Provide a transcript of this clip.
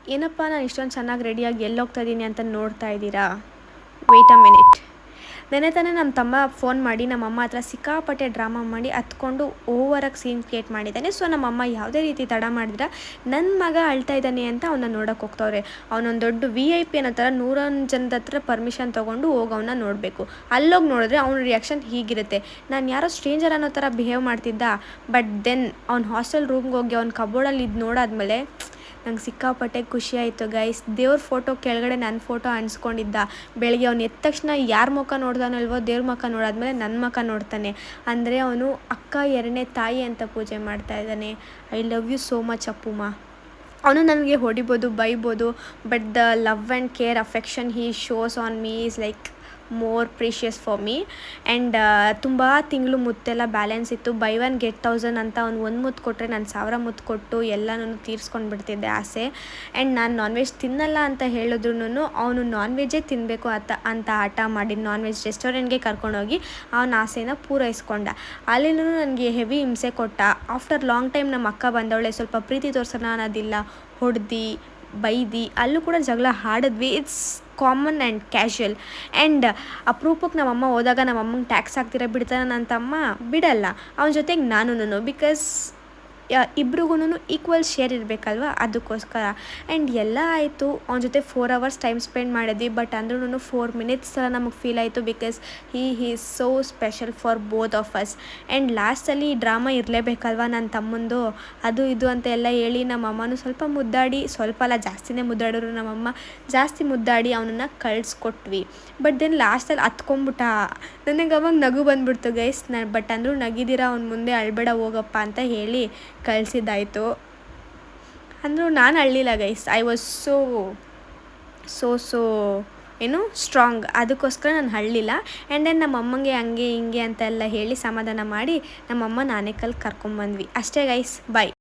ಏನಪ್ಪ ನಾನು ಇಷ್ಟೊಂದು ಚೆನ್ನಾಗಿ ರೆಡಿಯಾಗಿ ಎಲ್ಲೋಗ್ತಾ ಇದ್ದೀನಿ ಅಂತ ನೋಡ್ತಾ ಇದ್ದೀರಾ? Wait a minute. ನೆನ್ನೆ ತಾನೇ ನಮ್ಮ ತಮ್ಮ ಫೋನ್ ಮಾಡಿ ನಮ್ಮಮ್ಮ ಹತ್ರ ಸಿಕ್ಕಾಪಟ್ಟೆ ಡ್ರಾಮಾ ಮಾಡಿ ಹತ್ಕೊಂಡು ಓವರಾಗಿ ಸೀನ್ ಕ್ರಿಯೇಟ್ ಮಾಡಿದ್ದಾನೆ. ಸೊ ನಮ್ಮಮ್ಮ ಯಾವುದೇ ರೀತಿ ತಡ ಮಾಡಿದ್ರೆ ನನ್ನ ಮಗ ಅಳ್ತಾ ಇದ್ದಾನೆ ಅಂತ ಅವನ್ನ ನೋಡೋಕೆ ಹೋಗ್ತವ್ರೆ. ಅವನೊಂದು ದೊಡ್ಡ VIP ಅನ್ನೋ ಥರ 100 ಜನದ ಹತ್ರ ಪರ್ಮಿಷನ್ ತೊಗೊಂಡು ಹೋಗಿ ಅವನ್ನ ನೋಡಬೇಕು. ಅಲ್ಲೋಗಿ ನೋಡಿದ್ರೆ ಅವ್ನ ರಿಯಾಕ್ಷನ್ ಹೀಗಿರುತ್ತೆ, ನಾನು ಯಾರೋ ಸ್ಟ್ರೇಂಜರ್ ಅನ್ನೋ ಥರ ಬಿಹೇವ್ ಮಾಡ್ತಿದ್ದ. ಬಟ್ ದೆನ್ ಅವ್ನ ಹಾಸ್ಟೆಲ್ ರೂಮ್ಗೆ ಹೋಗಿ ಅವ್ನ ಕಬೋರ್ಡಲ್ಲಿ ಇದು ನೋಡಾದ್ಮೇಲೆ ನಂಗೆ ಸಿಕ್ಕಾಪಟ್ಟೆ ಖುಷಿ ಆಯಿತು ಗೈಸ್. ದೇವ್ರ ಫೋಟೋ ಕೆಳಗಡೆ ನನ್ನ ಫೋಟೋ ಅನ್ಸ್ಕೊಂಡಿದ್ದ. ಬೆಳಗ್ಗೆ ಅವ್ನು ಎದ್ದ ತಕ್ಷಣ ಯಾರ ಮುಖ ನೋಡ್ದಾನಲ್ವೋ ದೇವ್ರ ಮುಖ ನೋಡಾದ್ಮೇಲೆ ನನ್ನ ಮುಖ ನೋಡ್ತಾನೆ. ಅಂದರೆ ಅವನು ಅಕ್ಕ 2ನೇ ತಾಯಿ ಅಂತ ಪೂಜೆ ಮಾಡ್ತಾ ಇದ್ದಾನೆ. I love you so much ಅಪ್ಪುಮ್ಮ. ಅವನು ನನಗೆ ಹೊಡಿಬೋದು, ಬೈಬೋದು, but the love and care affection he shows on me is like more precious for me. And ತುಂಬ ತಿಂಗಳು ಮುತ್ತೆಲ್ಲ ಬ್ಯಾಲೆನ್ಸ್ ಇತ್ತು. ಬೈ 1 get 1000 ಅಂತ ಅವ್ನು 1 ಮುತ್ತು ಕೊಟ್ಟರೆ ನಾನು 1000 ಮುತ್ತು ಕೊಟ್ಟು ಎಲ್ಲನೂ ತೀರಿಸ್ಕೊಂಡು ಬಿಡ್ತಿದ್ದೆ ಆಸೆ. ಆ್ಯಂಡ್ ನಾನು ನಾನ್ ವೆಜ್ ತಿನ್ನಲ್ಲ ಅಂತ ಹೇಳಿದ್ರು ಅವನು ನಾನ್ ವೆಜ್ಜೇ ತಿನ್ನಬೇಕು ಅಂತ ಹಠ ಮಾಡಿ ನಾನ್ ವೆಜ್ ರೆಸ್ಟೋರೆಂಟ್ಗೆ ಕರ್ಕೊಂಡೋಗಿ ಅವನ ಆಸೆನ ಪೂರೈಸ್ಕೊಂಡ. ಅಲ್ಲಿನೂ ನನಗೆ ಹೆವಿ ಹಿಂಸೆ ಕೊಟ್ಟ. ಆಫ್ಟರ್ ಲಾಂಗ್ ಟೈಮ್ ನಮ್ಮ ಅಕ್ಕ ಬಂದವಳೆ, ಸ್ವಲ್ಪ ಪ್ರೀತಿ ತೋರ್ಸೋಣ ಅನ್ನೋದಿಲ್ಲ, ಹೊಡೆದು ಬೈದು ಅಲ್ಲೂ ಕೂಡ ಜಗಳ ಆಡಿದ್ವಿ. It's common and casual. And ಅಪರೂಪಕ್ಕೆ ನಮ್ಮಮ್ಮ ಹೋದಾಗ ನಮ್ಮಮ್ಮಂಗೆ ಟ್ಯಾಕ್ಸ್ ಹಾಕ್ತಿರ ಬಿಡ್ತಾನೆ ನನ್ನ ತಮ್ಮ? ಬಿಡಲ್ಲ. ಅವನ ಜೊತೆಗೆ ನಾನು ಬಿಕಾಸ್ ಇಬ್ರಿಗೂ ಈಕ್ವಲ್ ಶೇರ್ ಇರಬೇಕಲ್ವ, ಅದಕ್ಕೋಸ್ಕರ. ಆ್ಯಂಡ್ ಎಲ್ಲ ಆಯಿತು. ಅವನ ಜೊತೆ 4 hours ಟೈಮ್ ಸ್ಪೆಂಡ್ ಮಾಡಿದ್ವಿ. ಬಟ್ ಅಂದ್ರೂ 4 minutes ಥರ ನಮಗೆ ಫೀಲ್ ಆಯಿತು because he is so special for both of us. And ಲಾಸ್ಟಲ್ಲಿ ಡ್ರಾಮಾ ಇರಲೇಬೇಕಲ್ವ ನನ್ನ ತಮ್ಮಂದು, ಅದು ಇದು ಅಂತ ಎಲ್ಲ ಹೇಳಿ ನಮ್ಮಮ್ಮನೂ ಸ್ವಲ್ಪ ಮುದ್ದಾಡಿ, ಸ್ವಲ್ಪ ಅಲ್ಲ ಜಾಸ್ತಿನೇ ಮುದ್ದಾಡಿದ್ರು ನಮ್ಮಮ್ಮ, ಜಾಸ್ತಿ ಮುದ್ದಾಡಿ ಅವನನ್ನು ಕಳಿಸ್ಕೊಟ್ವಿ. ಬಟ್ ದೆನ್ ಲಾಸ್ಟಲ್ಲಿ ಹತ್ಕೊಂಡ್ಬಿಟ್ಟ. ನನಗೆ ಅವಾಗ ನಗು ಬಂದುಬಿಡ್ತು ಗೈಸ್. ಬಟ್ ಅಂದರೂ ನಗಿದ್ದೀರಾ ಅವ್ನ ಮುಂದೆ ಅಳ್ಬೇಡ ಹೋಗಪ್ಪ ಅಂತ ಹೇಳಿ ಕಳಿಸಿದ್ದಾಯಿತು. ಅಂದರೂ ನಾನು ಅಳ್ಳಿಲ್ಲ ಗೈಸ್. ಐ ವಾಸ್ ಸೋ ಏನು ಸ್ಟ್ರಾಂಗ್. ಅದಕ್ಕೋಸ್ಕರ ನಾನು ಅಳ್ಳಿಲ್ಲ. ಆ್ಯಂಡ್ ದೆನ್ ನಮ್ಮ ಅಮ್ಮಂಗೆ ಹಂಗೆ ಹಿಂಗೆ ಅಂತೆಲ್ಲ ಹೇಳಿ ಸಮಾಧಾನ ಮಾಡಿ ನಮ್ಮಮ್ಮ ನಾನೇಕಲ್ಲಿ ಕರ್ಕೊಂಬಂದ್ವಿ ಅಷ್ಟೇ ಗೈಸ್. ಬಾಯ್.